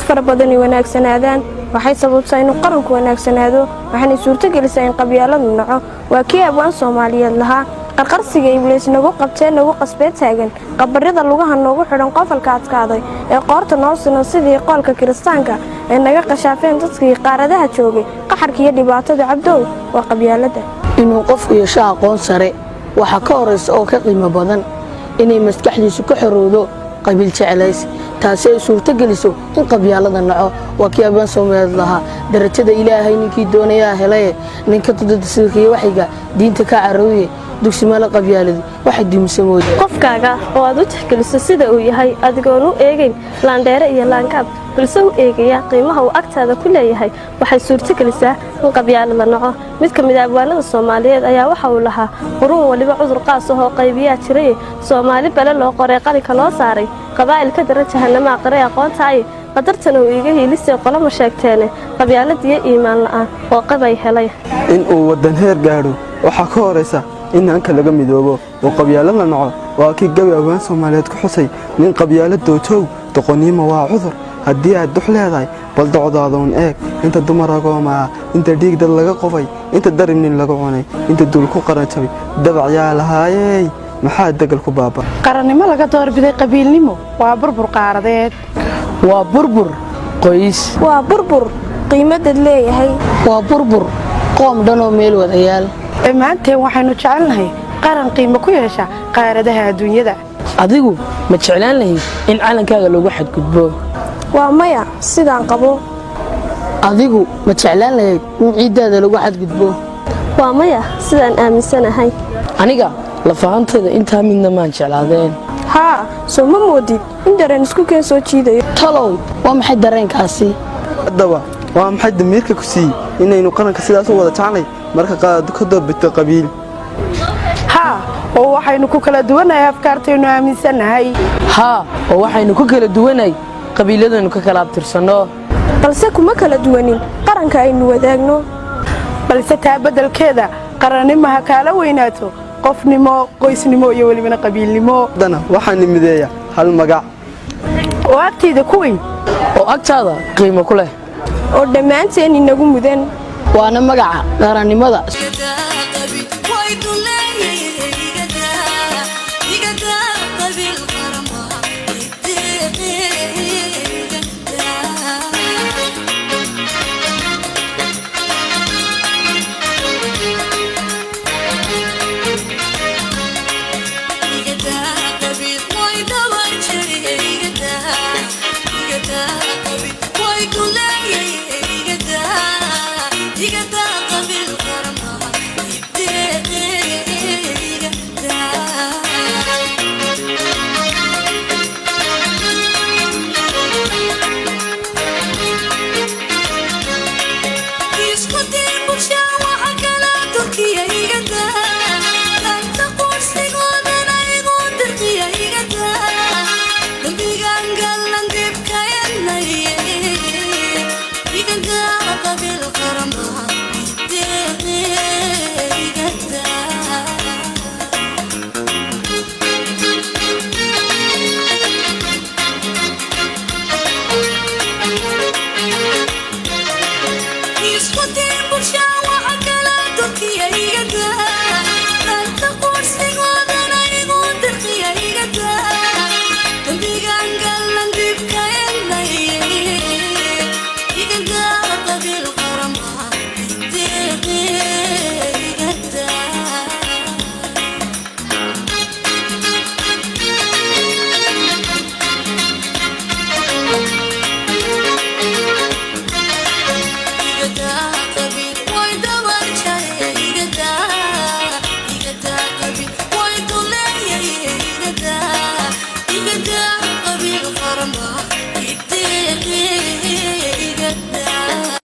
farabadan wanaagsanaadaan waxay sababtaa in qaranku wanaagsanaado waxaana suurto gelisay in qabyaaladu naco waa kii abwaan Soomaaliyeed lahaa qarqarsiga Iblis nagu qabtay nagu qasbay taagan qabarida lugaha noogu xidhan qofalka adkaaday ee qoorta noo sinan sidii qolka kiristaanka ee naga qashaafeen dadkii qaaradaha joogay qaxarka iyo dhibaatada cabdow waa qabyaalada inuu qofku yeesho aqoon sare waxa ka horeysa oo ka qiimo badan inay maskaxdiisu ka xorowdo qabiil jecelays taasi ay suurto geliso in qabyaalada naco waa kii abaan Soomaaliyeed lahaa darajada Ilaahay ninkii doonaya helay ninka tudadsiga waxiga diinta ka carooye dugsi mala qabyaalada waxa diimsamooday qofkaaga oo aad u tixgeliso sida uu yahay adigoon u eegayn laandheere iyo laankaab balse u eegaya qiimaha uu agtaada ku leeyahay waxay suurto gelisaa in qabyaalada naco mid ka mid ah abwaanada Soomaaliyeed ayaa waxa uu lahaa qurun waliba cudur qaas ah oo qaybiya jiray Soomaali bale loo qoray qalinka loo saaray qabaa'ilka darajahanama aqray aqoontaay qadartana uu iga hiilisay qolama sheegteen qabyaalada iyo iimaan la'aan oo qabay helay in uu wadan heer gaaro waxa ka horeysa in anka laga midoobo oo qabyaalada naco waa kii gabi abaan Soomaaliyeed ku xusay nin qabyaalada dootow doqoniimo waa cudur haddii aad dux leedahay bal docdaadoon eeg inta dumaragooma inta dhiig dad laga qofay inta darimnin laga cunay inta dul ku qaranjabay dabacyaa lahaayay maxaa dagal ku baaba qarannimo laga doorbiday qabiilnimo waa burbur qaaradeed waa burbur qoys waa burbur qiimadad leeyahay waa burbur qoom dhan oo meel wadayaal maanteen waxaynu jecelnahay qaran qiimo ku yeesha qaaradaha adduunyada adigu ma jeclaan lahayd in calankaaga lagu xadgudbo waa maya sidaan qabo adigu ma jeclaan lahayd in ciidaada lagu xadgudbo waa maya sidaan aaminsanahay aniga la fahanteeda inta midna maan jeclaadeen haa soo ma moodid in dareen isku keen soo jiidayo talow waa maxay dareenkaasi haddaba waa maxay damiirka ku sii inaynu qaranka sidaas u wada jeclay marka qaad ka doorbito qabiil haa oo waxaynu ku kala duwanahay afkaarteenu aaminsanahay haa oo waxaynu ku kala duwanahay qabiiladanu ka kala abtirsano balse kuma kala duwanin qaranka aynu wadaagno balse taa bedelkeeda qarannimo ha kala weynaato qofnimo qoysnimo iyo waliba qabiilnimo dana waxaan mideeyaa hal magac oo agteeda ku weyn oo agtaada qiimo ku leh oo dhammaanteen inagu mudan waana magaca qarannimada